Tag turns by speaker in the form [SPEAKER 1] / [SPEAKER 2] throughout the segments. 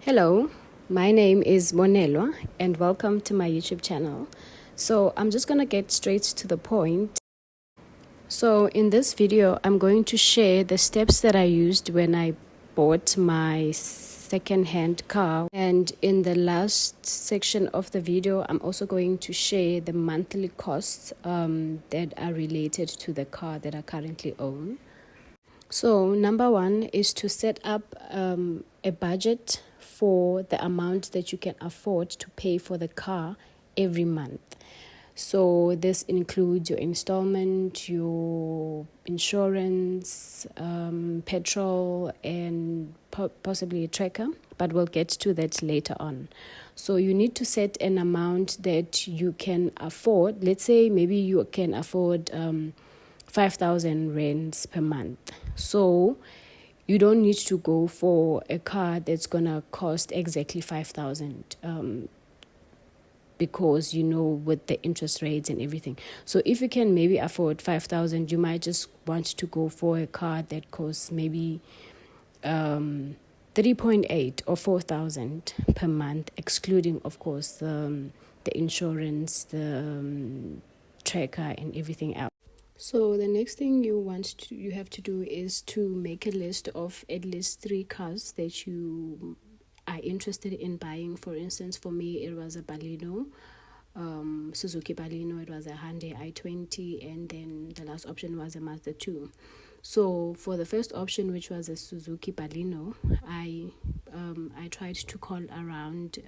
[SPEAKER 1] Hello, my name is Monelwa and welcome to my YouTube channel. So I'm just going to get straight to the point. So in this video, I'm going to share the steps that I used when I bought my second-hand car. And in the last section of the video, I'm also going to share the monthly costs that are related to the car that I currently own. So number one is to set up a budget for the amount that you can afford to pay for the car every month. So this includes your installment, your insurance, petrol, and possibly a tracker, but we'll get to that later on. So you need to set an amount that you can afford. Let's say maybe you can afford 5,000 rands per month. So you don't need to go for a car that's gonna cost exactly 5,000 because with the interest rates and everything. So if you can maybe afford 5,000, you might just want to go for a car that costs maybe 3.8 or 4,000 per month, excluding of course the insurance, the tracker and everything else. So the next thing you have to do is to make a list of at least 3 cars that you are interested in buying. For instance, for me, it was a Baleno, Suzuki Baleno. It was a Hyundai i20, and then the last option was a Mazda 2. So for the first option, which was a Suzuki Baleno, I tried to call around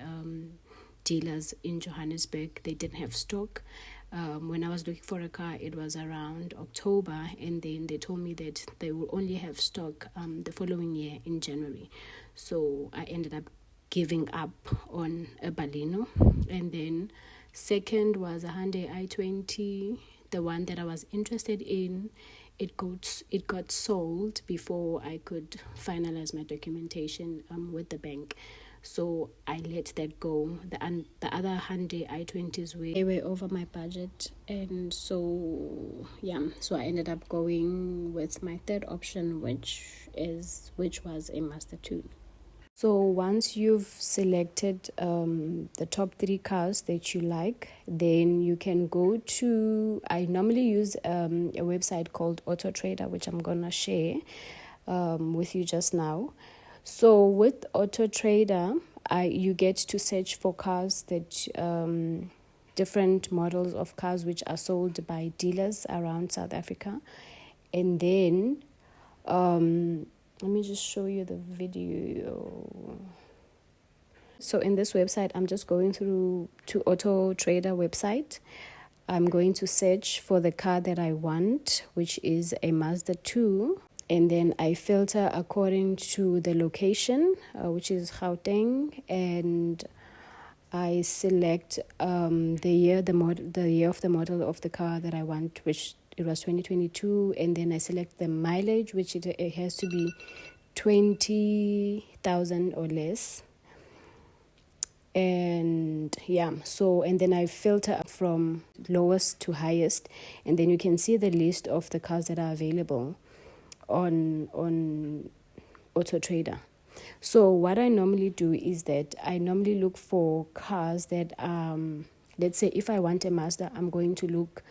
[SPEAKER 1] dealers in Johannesburg. They didn't have stock. When I was looking for a car, it was around October, and then they told me that they will only have stock the following year in January. So I ended up giving up on a Baleno. And then second was a Hyundai i20, the one that I was interested in. It got sold before I could finalize my documentation with the bank. So I let that go. The other Hyundai i20s were over my budget, and so I ended up going with my third option, which was a Mazda 2. So once you've selected the top 3 cars that you like, then you can go to, I normally use a website called Auto Trader, which I'm gonna share with you just now. So with Auto Trader, you get to search for cars that different models of cars which are sold by dealers around South Africa, and then let me just show you the video. So in this website, I'm just going through to Auto Trader website. I'm going to search for the car that I want, which is a Mazda 2. And then I filter according to the location, which is Gauteng, and I select the year of the model of the car that I want, which it was 2022, and then I select the mileage, which it has to be 20,000 or less. And and then I filter from lowest to highest, and then you can see the list of the cars that are available on Auto Trader. So what I normally do is that I normally look for cars that let's say if I want a Mazda, I'm going to look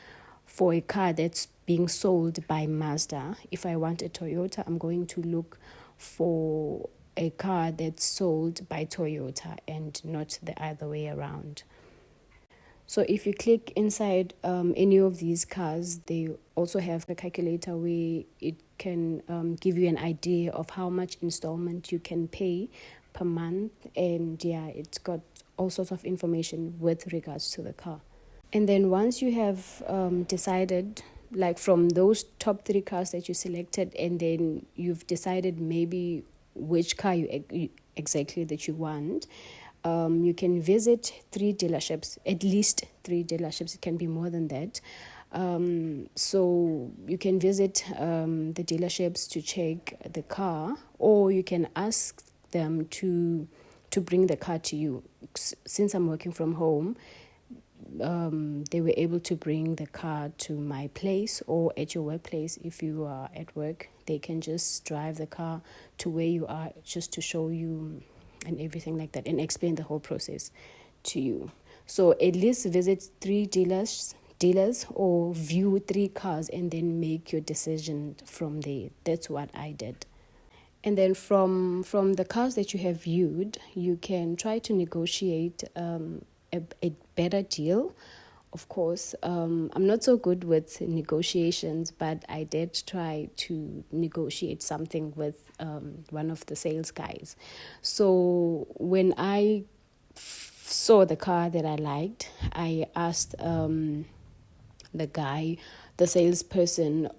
[SPEAKER 1] for a car that's being sold by Mazda. If I want a Toyota, I'm going to look for a car that's sold by Toyota and not the other way around. So if you click inside any of these cars, they also have a calculator where it can give you an idea of how much installment you can pay per month. And it's got all sorts of information with regards to the car. And then once you have decided, like from those top 3 cars that you selected, and then you've decided maybe which car exactly that you want, you can visit 3 dealerships, at least 3 dealerships. It can be more than that. So you can visit the dealerships to check the car, or you can ask them to bring the car to you. Since I'm working from home, they were able to bring the car to my place, or at your workplace. If you are at work, they can just drive the car to where you are, just to show you and everything like that, and explain the whole process to you. So at least visit 3 dealers or view 3 cars and then make your decision from there. That's what I did. And then from the cars that you have viewed, you can try to negotiate a better deal. Of course, I'm not so good with negotiations, but I did try to negotiate something with one of the sales guys. So when I saw the car that I liked, I asked the guy, the salesperson,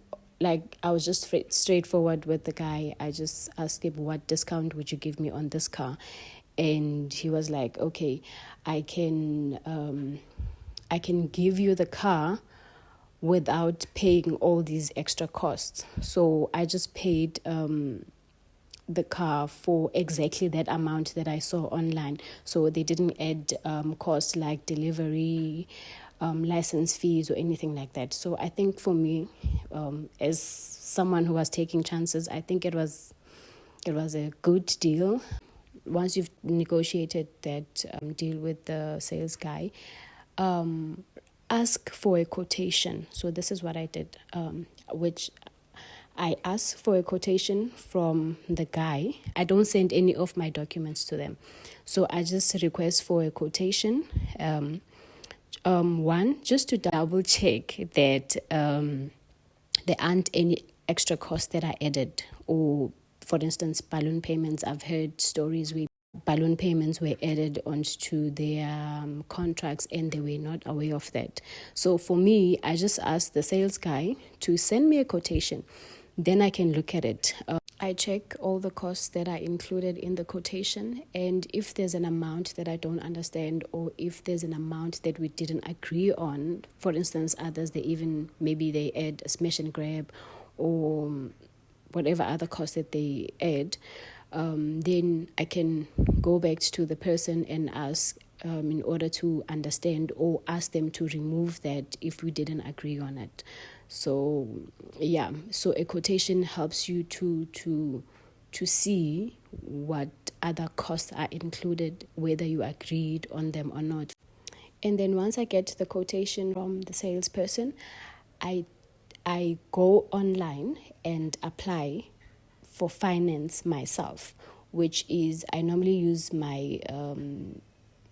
[SPEAKER 1] like I was just straightforward with the guy. I just asked him, what discount would you give me on this car? And he was like, okay, I can give you the car without paying all these extra costs. So I just paid the car for exactly that amount that I saw online. So they didn't add costs like delivery, license fees or anything like that. So I think for me, as someone who was taking chances, I think it was a good deal. Once you've negotiated that deal with the sales guy, ask for a quotation. So this is what I did, which I asked for a quotation from the guy. I don't send any of my documents to them. So I just request for a quotation. One, just to double check that there aren't any extra costs that are added. Or, for instance, balloon payments. I've heard stories where balloon payments were added onto their contracts and they were not aware of that. So for me, I just asked the sales guy to send me a quotation. Then I can look at it. I check all the costs that are included in the quotation, and if there's an amount that I don't understand, or if there's an amount that we didn't agree on, for instance, others, maybe they add a smash and grab or whatever other cost that they add, then I can go back to the person and ask in order to understand, or ask them to remove that if we didn't agree on it. So yeah, so a quotation helps you to see what other costs are included, whether you agreed on them or not. And then once I get the quotation from the salesperson, I go online and apply for finance myself, which is I normally use my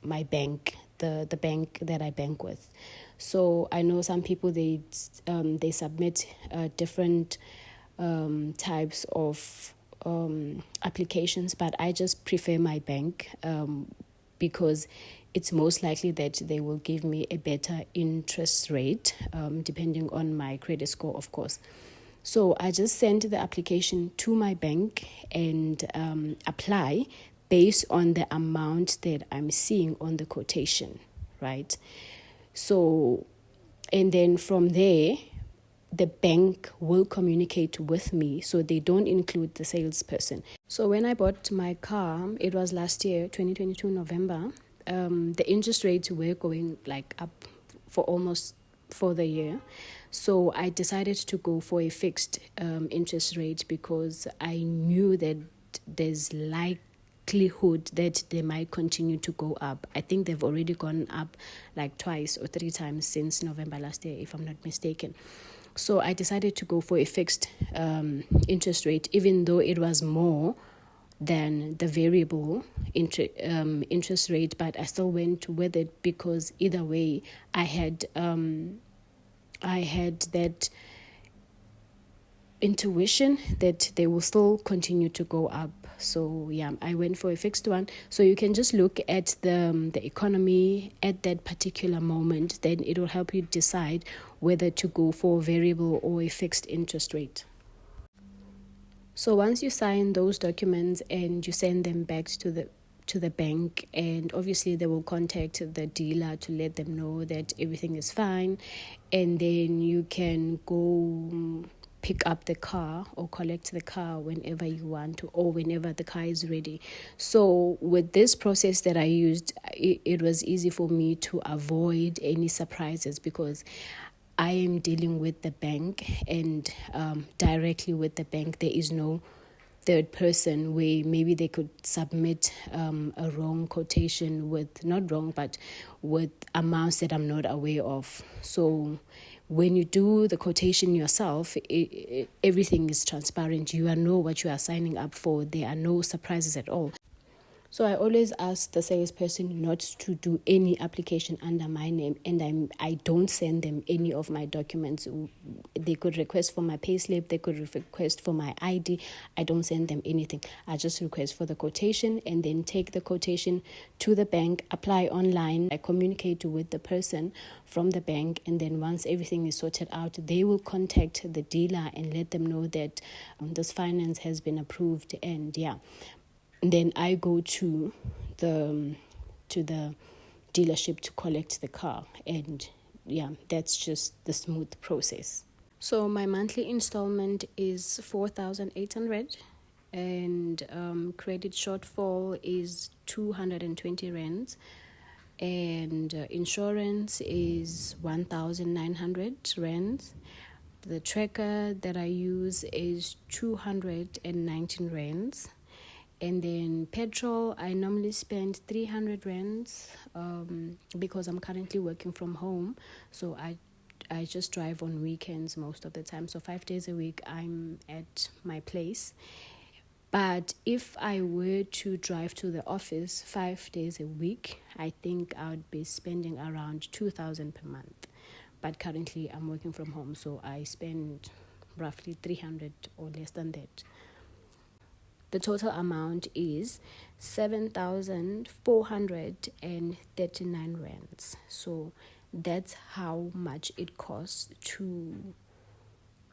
[SPEAKER 1] my bank, the bank that I bank with. So I know some people they submit different types of applications, but I just prefer my bank because it's most likely that they will give me a better interest rate depending on my credit score, of course. So I just send the application to my bank and apply based on the amount that I'm seeing on the quotation, right? So, and then from there, the bank will communicate with me, so they don't include the salesperson. So when I bought my car, it was last year, 2022 November, the interest rates were going like up for the year. So I decided to go for a fixed interest rate because I knew that there's likelihood that they might continue to go up. I think they've already gone up like twice or 3 times since November last year, if I'm not mistaken. So I decided to go for a fixed interest rate, even though it was more than the variable interest rate, but I still went with it because either way I had that intuition that they will still continue to go up. So yeah, I went for a fixed one. So you can just look at the economy at that particular moment, then it will help you decide whether to go for variable or a fixed interest rate. So once you sign those documents and you send them back to the bank, and obviously they will contact the dealer to let them know that everything is fine, and then you can go pick up the car or collect the car whenever you want to, or whenever the car is ready. So with this process that I used, it was easy for me to avoid any surprises because I am dealing with the bank, and directly with the bank. There is no third person where maybe they could submit a wrong quotation with, not wrong, but with amounts that I'm not aware of. So when you do the quotation yourself, everything is transparent. You know what you are signing up for. There are no surprises at all. So I always ask the salesperson not to do any application under my name, and I don't send them any of my documents. They could request for my payslip, they could request for my ID. I don't send them anything. I just request for the quotation and then take the quotation to the bank, apply online. I communicate with the person from the bank, and then once everything is sorted out, they will contact the dealer and let them know that this finance has been approved, and then I go to the dealership to collect the car, and that's just the smooth process. So my monthly installment is 4,800, and credit shortfall is 220 rands, and insurance is 1,900 rands. The tracker that I use is 219 rands. And then petrol, I normally spend 300 rands because I'm currently working from home. So I just drive on weekends most of the time. So 5 days a week, I'm at my place. But if I were to drive to the office 5 days a week, I think I would be spending around 2,000 per month. But currently, I'm working from home, so I spend roughly 300 or less than that. The total amount is 7,439 rands. So that's how much it costs to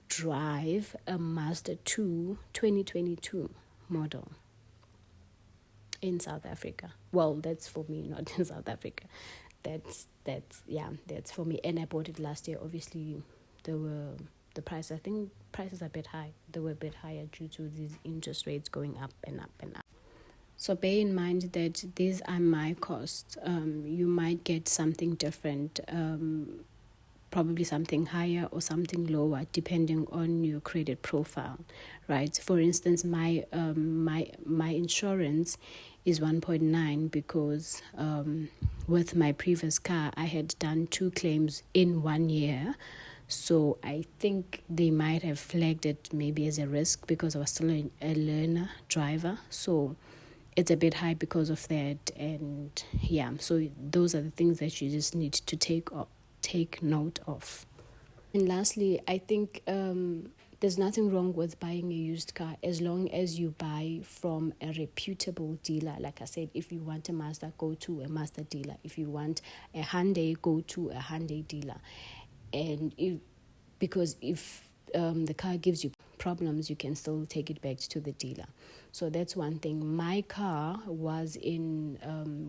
[SPEAKER 1] drive a Mazda 2 2022 model in South Africa. Well, that's for me, not in South Africa. That's for me. And I bought it last year. Obviously, the price, I think prices are a bit high. They were a bit higher due to these interest rates going up and up and up. So bear in mind that these are my costs. You might get something different, probably something higher or something lower, depending on your credit profile, right? For instance, my insurance is 1.9 because with my previous car, I had done 2 claims in 1 year. So I think they might have flagged it maybe as a risk because I was still a learner driver. So it's a bit high because of that. And so those are the things that you just need to take note of. And lastly, I think there's nothing wrong with buying a used car as long as you buy from a reputable dealer. Like I said, if you want a Mazda, go to a Mazda dealer. If you want a Hyundai, go to a Hyundai dealer. And if the car gives you problems, you can still take it back to the dealer. So that's one thing. My car was in,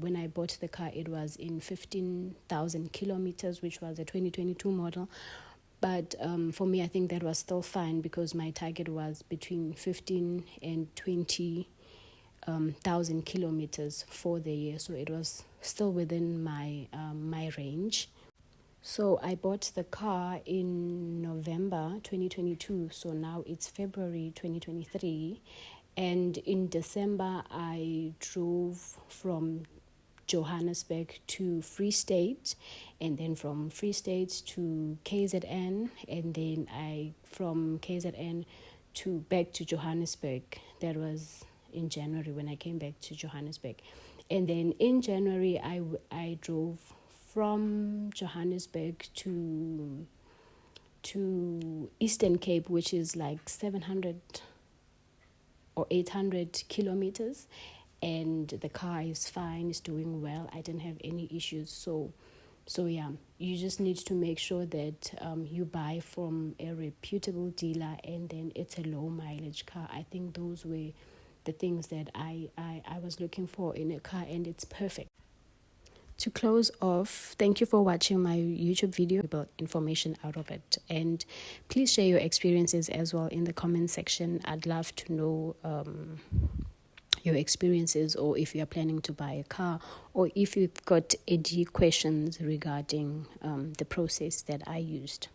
[SPEAKER 1] when I bought the car, it was in 15,000 kilometers, which was a 2022 model. But for me, I think that was still fine because my target was between 15 and 20,000 kilometers for the year. So it was still within my range. So I bought the car in November 2022. So now it's February 2023. And in December, I drove from Johannesburg to Free State, and then from Free State to KZN, and then from KZN back to Johannesburg. That was in January when I came back to Johannesburg. And then in January, I drove from Johannesburg to Eastern Cape, which is like 700 or 800 kilometers, and the car is fine, it's doing well. I didn't have any issues. So you just need to make sure that you buy from a reputable dealer, and then it's a low mileage car. I think those were the things that I was looking for in a car, and it's perfect. To close off, thank you for watching my YouTube video. About information out of it, and please share your experiences as well in the comment section. I'd love to know your experiences, or if you are planning to buy a car, or if you've got any questions regarding the process that I used.